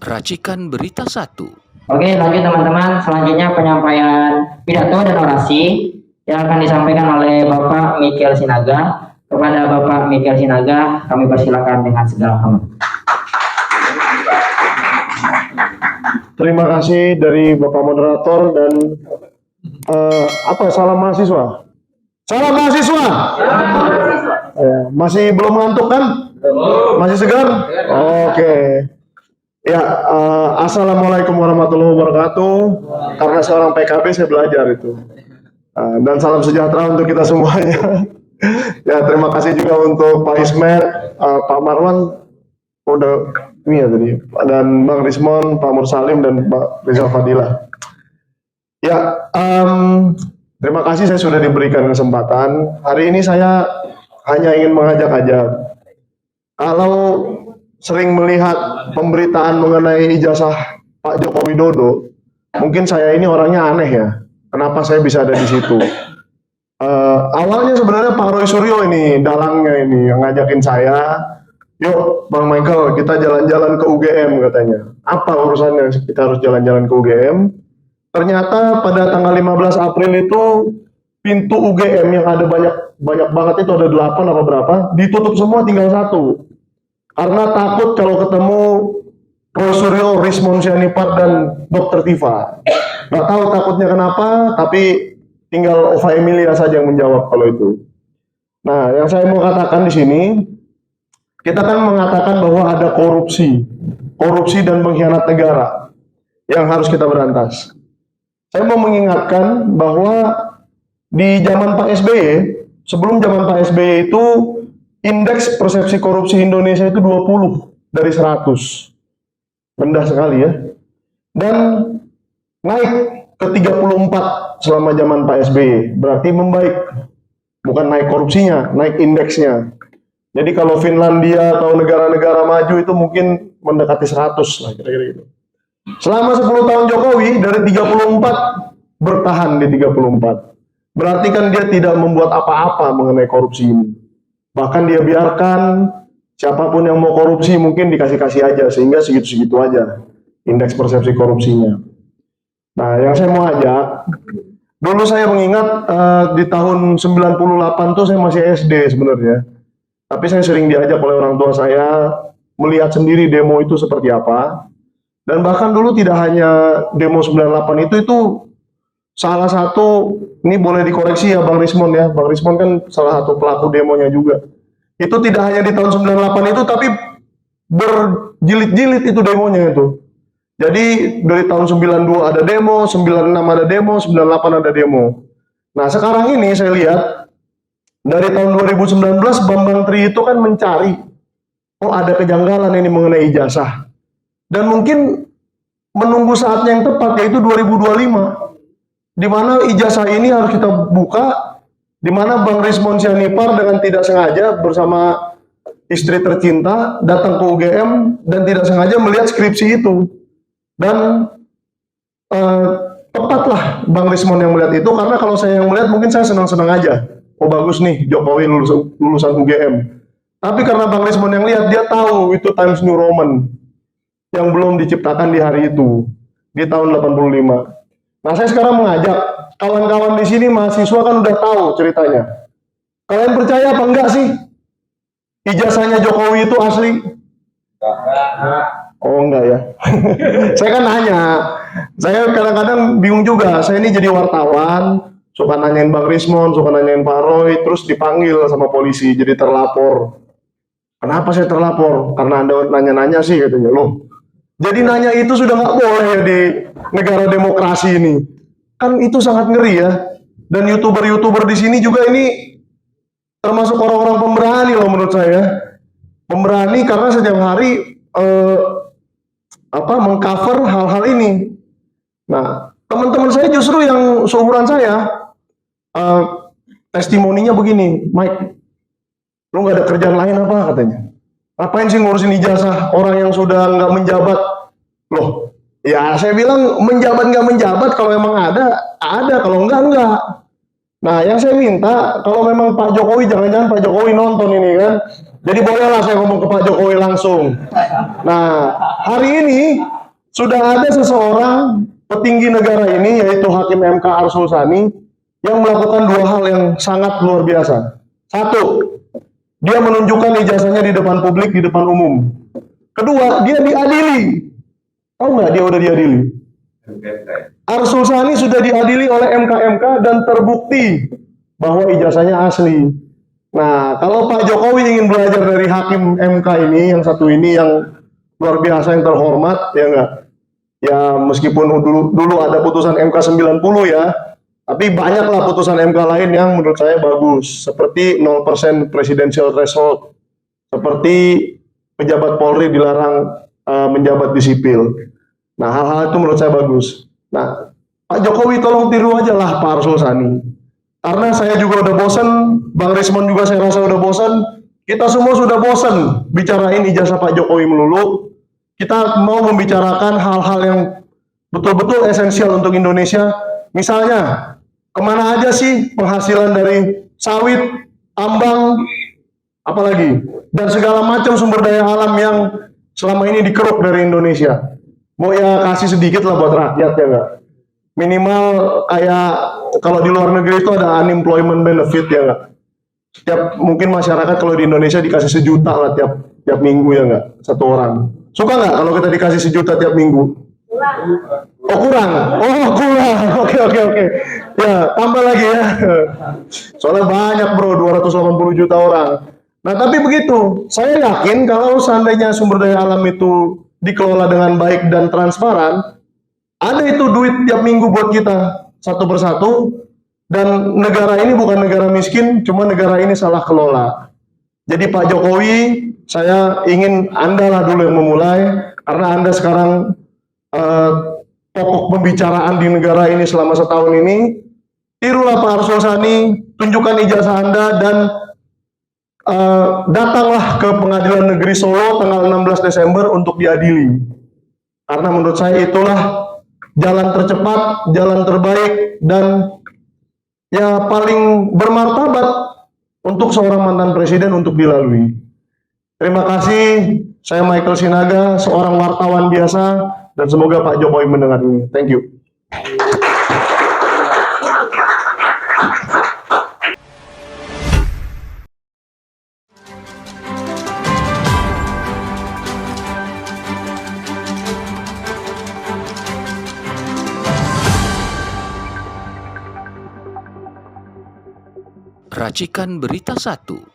Racikan Berita 1. Oke, lanjut teman-teman. Selanjutnya penyampaian pidato dan orasi yang akan disampaikan oleh Bapak Michael Sinaga. Kepada Bapak Michael Sinaga, kami persilakan dengan segala hormat. Terima kasih dari Bapak Moderator dan salam mahasiswa. Salam mahasiswa. Masih belum ngantuk kan? Masih segar? Oke. Ya, assalamualaikum warahmatullahi wabarakatuh. Karena seorang PKB saya belajar itu. Dan salam sejahtera untuk kita semuanya. Ya, terima kasih juga untuk Pak Ismet, Pak Marwan, udah ini ya tadi, dan Bang Rismon, Pak Mursalim dan Pak Rizal Fadilah. Ya, terima kasih saya sudah diberikan kesempatan. Hari ini saya hanya ingin mengajak aja. Kalau sering melihat pemberitaan mengenai ijazah Pak Joko Widodo, mungkin saya ini orangnya aneh ya. Kenapa saya bisa ada di situ? Awalnya sebenarnya Pak Roy Suryo ini, dalangnya ini, yang ngajakin saya, yuk Bang Michael, kita jalan-jalan ke UGM katanya. Apa urusannya kita harus jalan-jalan ke UGM? Ternyata pada tanggal 15 April itu pintu UGM yang ada banyak banget itu ada 8 apa berapa, ditutup semua tinggal 1. Karena takut kalau ketemu Roy Suryo, Rismon Sianipar dan Dr. Tifa. Nggak tahu takutnya kenapa, tapi tinggal Ova Emilia saja yang menjawab kalau itu. Nah, yang saya mau katakan di sini, kita kan mengatakan bahwa ada korupsi dan pengkhianat negara yang harus kita berantas. Saya mau mengingatkan bahwa di zaman Pak SBY, sebelum zaman Pak SBY itu indeks persepsi korupsi Indonesia itu 20 dari 100. Rendah sekali ya. Dan naik ke 34 selama zaman Pak SBY. Berarti membaik. Bukan naik korupsinya, naik indeksnya. Jadi kalau Finlandia atau negara-negara maju itu mungkin mendekati 100 lah kira-kira gitu. Selama 10 tahun Jokowi dari 34 bertahan di 34. Berarti kan dia tidak membuat apa-apa mengenai korupsi ini. Bahkan dia biarkan siapapun yang mau korupsi mungkin dikasih-kasih aja sehingga segitu-segitu aja indeks persepsi korupsinya. Nah, yang saya mau ajak, dulu saya mengingat di tahun 98 tuh saya masih SD sebenarnya. Tapi saya sering diajak oleh orang tua saya melihat sendiri demo itu seperti apa. Dan bahkan dulu tidak hanya demo 98 itu salah satu, ini boleh dikoreksi ya Bang Rismon ya. Bang Rismon kan salah satu pelaku demonya juga. Itu tidak hanya di tahun 98 itu, tapi berjilid-jilid itu demonya itu. Jadi dari tahun 92 ada demo, 96 ada demo, 98 ada demo. Nah sekarang ini saya lihat, dari tahun 2019 Bambang Tri itu kan mencari, oh ada kejanggalan ini mengenai ijazah. Dan mungkin menunggu saatnya yang tepat, yaitu 2025. Di mana ijazah ini harus kita buka, di mana Bang Rismon Sianipar dengan tidak sengaja bersama istri tercinta datang ke UGM dan tidak sengaja melihat skripsi itu. Dan tepatlah Bang Rismon yang melihat itu, karena kalau saya yang melihat mungkin saya senang-senang aja. Oh bagus nih Jokowi lulusan UGM. Tapi karena Bang Rismon yang lihat, dia tahu itu Times New Roman yang belum diciptakan di hari itu, di tahun 85. Nah, saya sekarang mengajak kawan-kawan di sini, mahasiswa kan udah tahu ceritanya. Kalian percaya apa enggak sih ijazahnya Jokowi itu asli? Oh enggak ya. Saya kan nanya. Saya kadang-kadang bingung juga. Saya ini jadi wartawan, suka nanyain Bang Rismon, suka nanyain Pak Roy, terus dipanggil sama polisi jadi terlapor. Kenapa saya terlapor? Karena Anda nanya-nanya sih katanya. Loh, jadi nanya itu sudah nggak boleh ya di negara demokrasi ini. Kan itu sangat ngeri ya. Dan YouTuber di sini juga ini termasuk orang-orang pemberani loh menurut saya. Pemberani karena setiap hari mengcover hal-hal ini. Nah, teman-teman saya justru yang seumuran saya testimoninya begini, Mike, lu nggak ada kerjaan lain apa katanya? Ngapain sih ngurusin ijazah orang yang sudah nggak menjabat? Loh, ya saya bilang menjabat nggak menjabat, kalau memang ada, kalau enggak. Nah, yang saya minta, kalau memang Pak Jokowi, jangan-jangan Pak Jokowi nonton ini kan, Jadi bolehlah saya ngomong ke Pak Jokowi langsung. Nah, hari ini sudah ada seseorang petinggi negara ini, yaitu Hakim MK Arsul Sani, yang melakukan dua hal yang sangat luar biasa. Satu, dia menunjukkan ijazahnya di depan publik, di depan umum. Kedua, dia diadili. Tahu nggak dia udah diadili? Arsul Sani sudah diadili oleh MK-MK dan terbukti bahwa ijazahnya asli. Nah, kalau Pak Jokowi ingin belajar dari Hakim MK ini, yang satu ini yang luar biasa, yang terhormat, ya enggak? Ya meskipun dulu ada putusan MK 90 ya, tapi banyaklah putusan MK lain yang menurut saya bagus, seperti 0% presidential threshold, seperti pejabat Polri dilarang menjabat di sipil. Nah, hal-hal itu menurut saya bagus. Nah, Pak Jokowi tolong tiru aja lah Pak Arsul Sani. Karena saya juga udah bosan, Bang Rismon juga saya rasa udah bosan, kita semua sudah bosan bicarain ijazah Pak Jokowi melulu. Kita mau membicarakan hal-hal yang betul-betul esensial untuk Indonesia. Misalnya, kemana aja sih penghasilan dari sawit, tambang, apalagi, dan segala macam sumber daya alam yang selama ini dikeruk dari Indonesia. Mau ya kasih sedikit lah buat rakyat ya nggak? Minimal kayak kalau di luar negeri itu ada unemployment benefit ya nggak? Setiap mungkin masyarakat kalau di Indonesia dikasih 1 juta lah tiap minggu ya nggak? Satu orang. Suka nggak kalau kita dikasih 1 juta tiap minggu? Kurang. Oh kurang? Oh kurang. Oke. Ya tambah lagi ya. Soalnya banyak bro, 280 juta orang. Nah tapi begitu, saya yakin kalau seandainya sumber daya alam itu dikelola dengan baik dan transparan, ada itu duit tiap minggu buat kita satu persatu, dan negara ini bukan negara miskin, cuma negara ini salah kelola. Jadi Pak Jokowi, saya ingin Anda lah dulu yang memulai, karena Anda sekarang pokok pembicaraan di negara ini selama setahun ini. Tirulah Pak Arsul Sani, tunjukkan ijazah Anda, dan datanglah ke Pengadilan Negeri Solo tanggal 16 Desember untuk diadili. Karena menurut saya itulah jalan tercepat, jalan terbaik, dan ya paling bermartabat untuk seorang mantan presiden untuk dilalui. Terima kasih, saya Michael Sinaga, seorang wartawan biasa, dan semoga Pak Jokowi mendengar ini. Thank you. Racikan Berita 1.